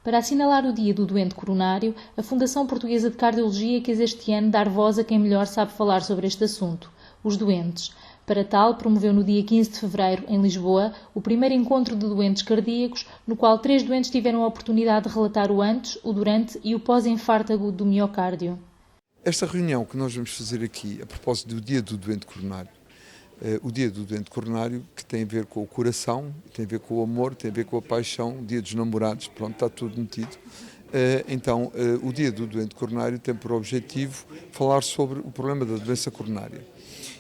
Para assinalar o Dia do Doente Coronário, a Fundação Portuguesa de Cardiologia quis este ano dar voz a quem melhor sabe falar sobre este assunto, os doentes. Para tal, promoveu no dia 15 de fevereiro, em Lisboa, o primeiro encontro de doentes cardíacos, no qual 3 doentes tiveram a oportunidade de relatar o antes, o durante e o pós-infarto agudo do miocárdio. Esta reunião que nós vamos fazer aqui, a propósito do Dia do Doente Coronário, o Dia do Doente Coronário, que tem a ver com o coração, tem a ver com o amor, tem a ver com a paixão, o Dia dos Namorados, pronto, está tudo metido. Então, o Dia do Doente Coronário tem por objetivo falar sobre o problema da doença coronária.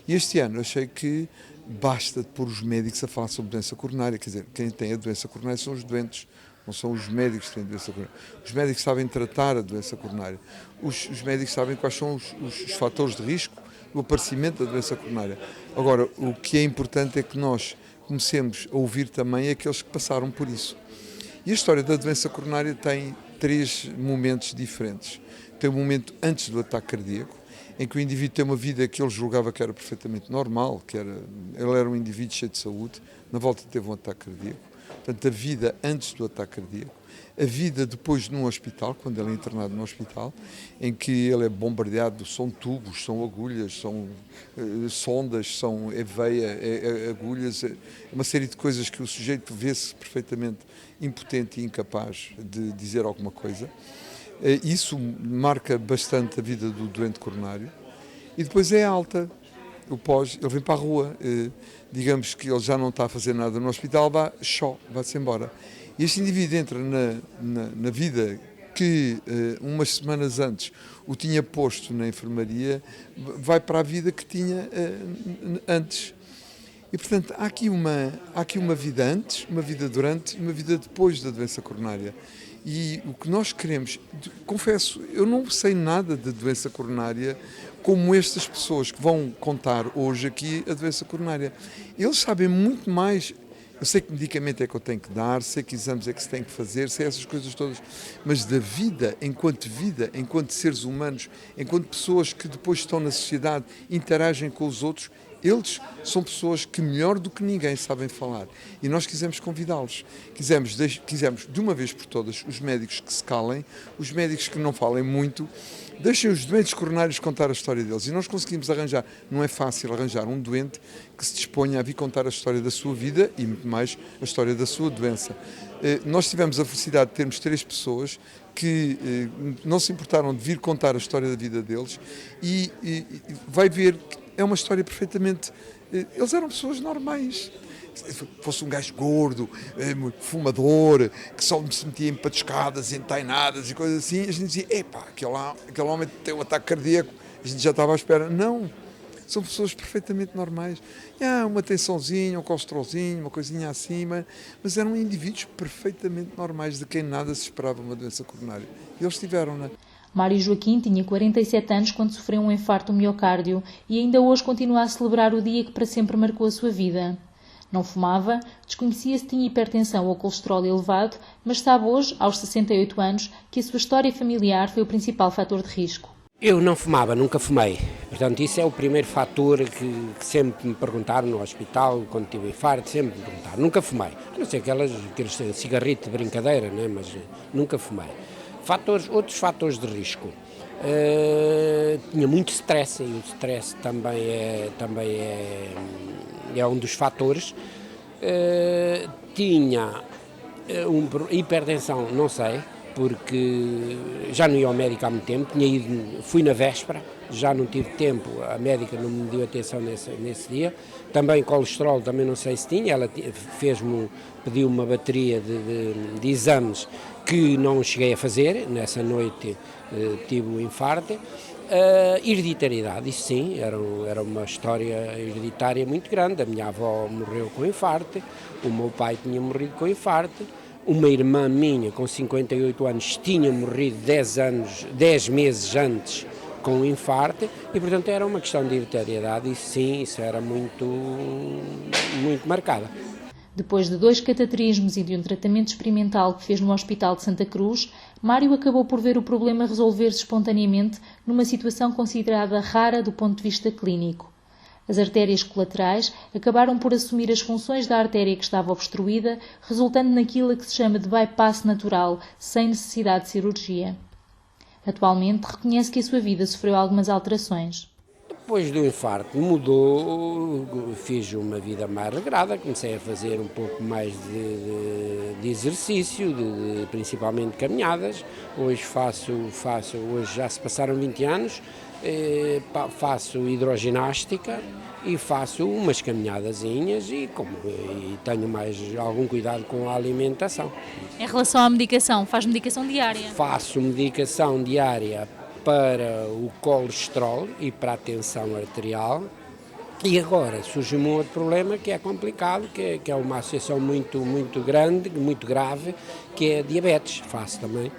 E este ano achei que basta pôr os médicos a falar sobre doença coronária, quer dizer, quem tem a doença coronária são os doentes, não são os médicos que têm doença coronária. Os médicos sabem tratar a doença coronária, os médicos sabem quais são os fatores de risco do aparecimento da doença coronária. Agora, o que é importante é que nós comecemos a ouvir também aqueles que passaram por isso. E a história da doença coronária tem 3 momentos diferentes. Tem o momento antes do ataque cardíaco, em que o indivíduo tem uma vida que ele julgava que era perfeitamente normal, ele era um indivíduo cheio de saúde, na volta teve um ataque cardíaco. Portanto, a vida antes do ataque cardíaco, a vida depois num hospital, quando ele é internado no hospital, em que ele é bombardeado, são tubos, são agulhas, são sondas, é veia, é agulhas, é uma série de coisas que o sujeito vê-se perfeitamente impotente e incapaz de dizer alguma coisa. Isso marca bastante a vida do doente coronário. E depois é alta, o pós, ele vem para a rua, digamos que ele já não está a fazer nada no hospital, vai-se embora. E este indivíduo entra na vida que umas semanas antes o tinha posto na enfermaria, vai para a vida que tinha antes. E, portanto, há aqui uma vida antes, uma vida durante e uma vida depois da doença coronária. E o que nós queremos, confesso, eu não sei nada de doença coronária como estas pessoas que vão contar hoje aqui a doença coronária. Eles sabem muito mais. Eu sei que medicamento é que eu tenho que dar, sei que exames é que se tem que fazer, sei essas coisas todas, mas da vida, enquanto seres humanos, enquanto pessoas que depois estão na sociedade, interagem com os outros, eles são pessoas que melhor do que ninguém sabem falar. E nós quisemos convidá-los. Quisemos, de uma vez por todas, os médicos que se calem, os médicos que não falem muito, deixem os doentes coronários contar a história deles. E nós conseguimos arranjar, não é fácil arranjar um doente que se disponha a vir contar a história da sua vida e muito mais a história da sua doença. Nós tivemos a felicidade de termos 3 pessoas que não se importaram de vir contar a história da vida deles e vai ver que é uma história perfeitamente... Eles eram pessoas normais. Se fosse um gajo gordo, fumador, que só se metia em patuscadas, entainadas e coisas assim, a gente dizia, epá, aquele homem tem um ataque cardíaco, a gente já estava à espera. Não, são pessoas perfeitamente normais. Uma tensãozinha, um colesterolzinho, uma coisinha acima, mas eram indivíduos perfeitamente normais, de quem nada se esperava uma doença coronária. E eles tiveram-na. Mário Joaquim tinha 47 anos quando sofreu um infarto do miocárdio e ainda hoje continua a celebrar o dia que para sempre marcou a sua vida. Não fumava, desconhecia se tinha hipertensão ou colesterol elevado, mas sabe hoje, aos 68 anos, que a sua história familiar foi o principal fator de risco. Eu não fumava, nunca fumei. Portanto, isso é o primeiro fator que sempre me perguntaram no hospital, quando tive infarto, sempre me perguntaram. Nunca fumei. A não ser aqueles cigarritos de brincadeira, né? Mas nunca fumei. Outros fatores de risco. Tinha muito stress, e o stress também é um dos fatores. Tinha hipertensão, não sei, porque já não ia ao médico há muito tempo, fui na véspera, já não tive tempo, a médica não me deu atenção nesse dia. Também colesterol, também não sei se tinha, ela pediu uma bateria de exames que não cheguei a fazer, nessa noite tive um infarto. Hereditariedade, isso sim, era uma história hereditária muito grande. A minha avó morreu com infarto, o meu pai tinha morrido com infarto, uma irmã minha com 58 anos tinha morrido 10 meses antes com um infarto e, portanto, era uma questão de hereditariedade e sim, isso era muito marcada. Depois de 2 cateterismos e de um tratamento experimental que fez no Hospital de Santa Cruz, Mário acabou por ver o problema resolver-se espontaneamente numa situação considerada rara do ponto de vista clínico. As artérias colaterais acabaram por assumir as funções da artéria que estava obstruída, resultando naquilo a que se chama de bypass natural, sem necessidade de cirurgia. Atualmente, reconhece que a sua vida sofreu algumas alterações. Depois do infarto mudou, fiz uma vida mais regrada, comecei a fazer um pouco mais de exercício, principalmente caminhadas. Hoje hoje já se passaram 20 anos, faço hidroginástica e faço umas caminhadazinhas e tenho mais algum cuidado com a alimentação. Em relação à medicação, faz medicação diária? Faço medicação diária para o colesterol e para a tensão arterial. E agora surge um outro problema que é complicado, que é uma associação muito grande, muito grave, que é a diabetes. Faço também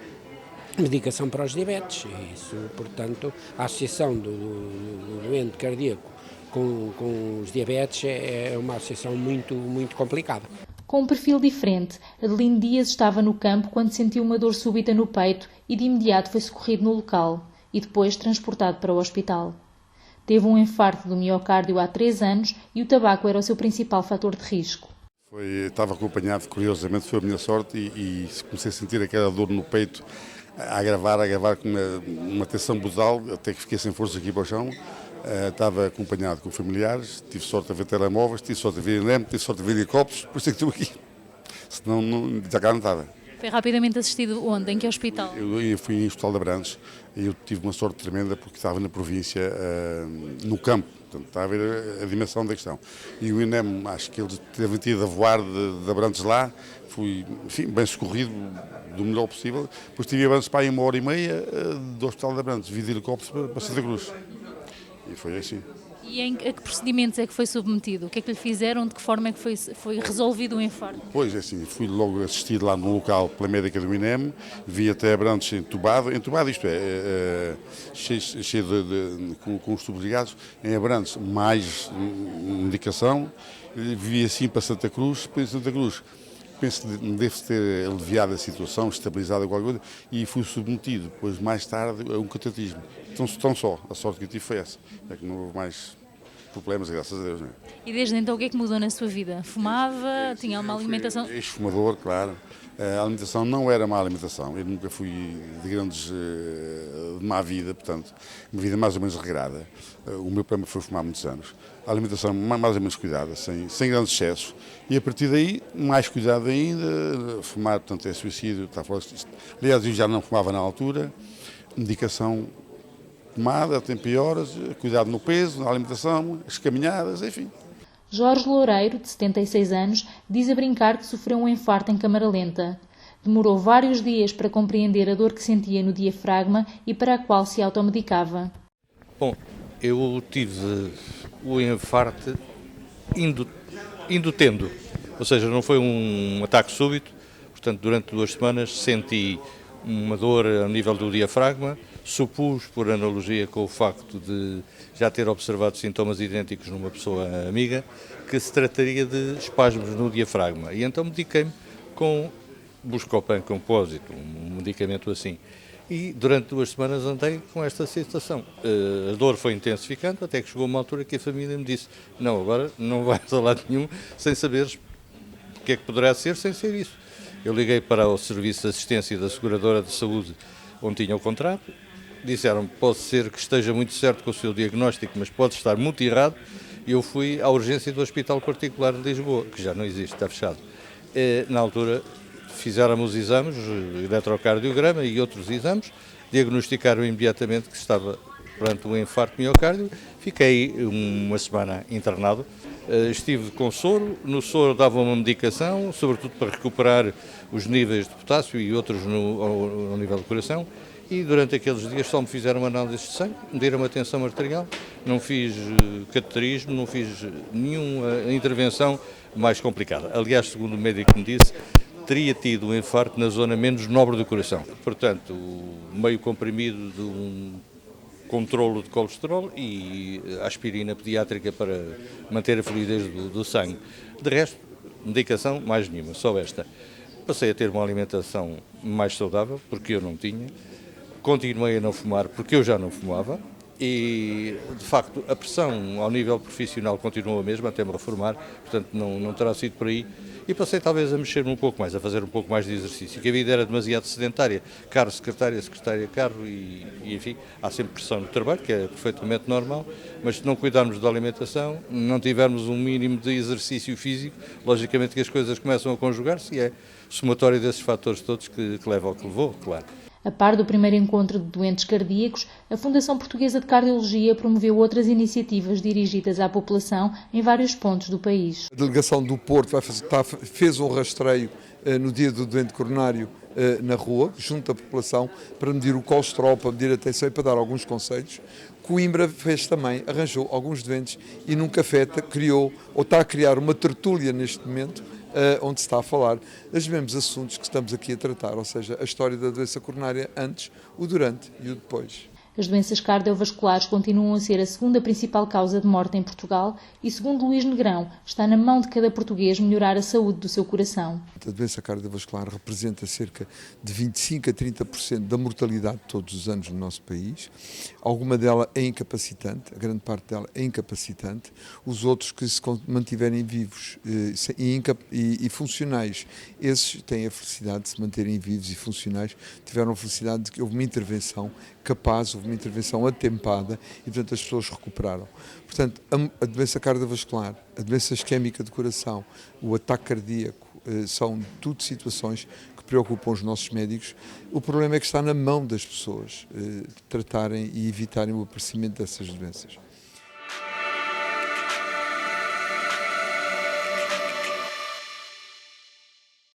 medicação para os diabetes. E isso, portanto, a associação do doente cardíaco com os diabetes é uma associação muito complicada. Com um perfil diferente, Adelino Dias estava no campo quando sentiu uma dor súbita no peito e de imediato foi socorrido no local e depois transportado para o hospital. Teve um infarto do miocárdio há 3 anos e o tabaco era o seu principal fator de risco. Estava acompanhado, curiosamente, foi a minha sorte e comecei a sentir aquela dor no peito a agravar com uma tensão brutal, até que fiquei sem força aqui para o chão. Estava acompanhado com familiares, tive sorte de ver telemóveis, tive sorte de ver INEM, tive sorte de ver helicópteros, por isso é que estou aqui. Senão já cá não estava. Foi rapidamente assistido onde? Em que hospital? Eu fui em Hospital de Abrantes e eu tive uma sorte tremenda porque estava na província, no campo, portanto, estava a ver a dimensão da questão. E o INEM, acho que ele teve tido a voar de Abrantes lá, fui, enfim, bem socorrido do melhor possível. Depois tive Abrantes para aí 1h30 do Hospital de Abrantes, vi de helicóptero para Santa Cruz. E foi assim. E a que procedimentos é que foi submetido? O que é que lhe fizeram? De que forma é que foi resolvido o infarto? Pois, é assim, fui logo assistido lá no local pela médica do INEM, vi até Abrantes entubado isto é, cheio com os tubos ligados, em Abrantes mais medicação, vi assim para Santa Cruz, depois de Santa Cruz. Penso que deve ter aliviado a situação, estabilizado alguma coisa, e fui submetido, depois mais tarde, a um cateterismo. Então só, a sorte que eu tive foi essa, é que não houve mais problemas, graças a Deus. Não é? E desde então o que é que mudou na sua vida? Fumava? Tinha uma alimentação? Ex-fumador, claro. A alimentação não era má alimentação, eu nunca fui de de má vida, portanto, uma vida mais ou menos regrada. O meu problema foi fumar muitos anos. A alimentação mais ou menos cuidada, sem grandes excessos. E a partir daí, mais cuidado ainda, fumar, portanto, é suicídio, está fora. Aliás, eu já não fumava na altura, medicação tomada a tempo e horas, cuidado no peso, na alimentação, as caminhadas, enfim. Jorge Loureiro, de 76 anos, diz a brincar que sofreu um infarto em câmara lenta. Demorou vários dias para compreender a dor que sentia no diafragma e para a qual se automedicava. Bom, eu tive o infarto indo tendo, ou seja, não foi um ataque súbito, portanto, durante 2 semanas senti uma dor a nível do diafragma, supus, por analogia com o facto de já ter observado sintomas idênticos numa pessoa amiga, que se trataria de espasmos no diafragma. E então mediquei-me com Buscopan Compósito, um medicamento assim. E durante 2 semanas andei com esta situação. A dor foi intensificando, até que chegou uma altura que a família me disse: não, agora não vais a lado nenhum sem saberes o que é que poderá ser, sem ser isso. Eu liguei para o Serviço de Assistência da Seguradora de Saúde, onde tinha o contrato. Disseram, pode ser que esteja muito certo com o seu diagnóstico, mas pode estar muito errado. E eu fui à urgência do Hospital Particular de Lisboa, que já não existe, está fechado. Na altura fizeram os exames, eletrocardiograma e outros exames, diagnosticaram imediatamente que estava perante um infarto miocárdio. Fiquei 1 semana internado, estive com soro, no soro dava uma medicação, sobretudo para recuperar os níveis de potássio e outros ao nível do coração. E durante aqueles dias só me fizeram análises de sangue, mediram a tensão arterial, não fiz cateterismo, não fiz nenhuma intervenção mais complicada. Aliás, segundo o médico me disse, teria tido um infarto na zona menos nobre do coração. Portanto, meio comprimido de um controlo de colesterol e aspirina pediátrica para manter a fluidez do sangue. De resto, medicação mais nenhuma, só esta. Passei a ter uma alimentação mais saudável, porque eu não tinha. Continuei a não fumar porque eu já não fumava e, de facto, a pressão ao nível profissional continua a mesma, até me reformar, portanto não terá sido por aí. E passei talvez a mexer-me um pouco mais, a fazer um pouco mais de exercício, que a vida era demasiado sedentária, carro, secretária, secretária, carro e enfim, há sempre pressão no trabalho, que é perfeitamente normal, mas se não cuidarmos da alimentação, não tivermos um mínimo de exercício físico, logicamente que as coisas começam a conjugar-se e é somatório desses fatores todos que leva ao que levou, claro. A par do primeiro encontro de doentes cardíacos, a Fundação Portuguesa de Cardiologia promoveu outras iniciativas dirigidas à população em vários pontos do país. A delegação do Porto fez um rastreio no dia do doente coronário na rua, junto à população, para medir o colesterol, para medir a tensão e para dar alguns conselhos. Coimbra fez também, arranjou alguns doentes e num café criou, ou está a criar uma tertúlia neste momento, onde se está a falar dos mesmos assuntos que estamos aqui a tratar, ou seja, a história da doença coronária antes, o durante e o depois. As doenças cardiovasculares continuam a ser a segunda principal causa de morte em Portugal e, segundo Luís Negrão, está na mão de cada português melhorar a saúde do seu coração. A doença cardiovascular representa cerca de 25 a 30% da mortalidade todos os anos no nosso país. Alguma dela é incapacitante, a grande parte dela é incapacitante. Os outros que se mantiverem vivos e funcionais, esses têm a felicidade de se manterem vivos e funcionais, tiveram a felicidade de que houve uma intervenção capaz, houve uma intervenção atempada e, portanto, as pessoas recuperaram. Portanto, a doença cardiovascular, a doença isquémica do coração, o ataque cardíaco, são tudo situações que preocupam os nossos médicos. O problema é que está na mão das pessoas tratarem e evitarem o aparecimento dessas doenças.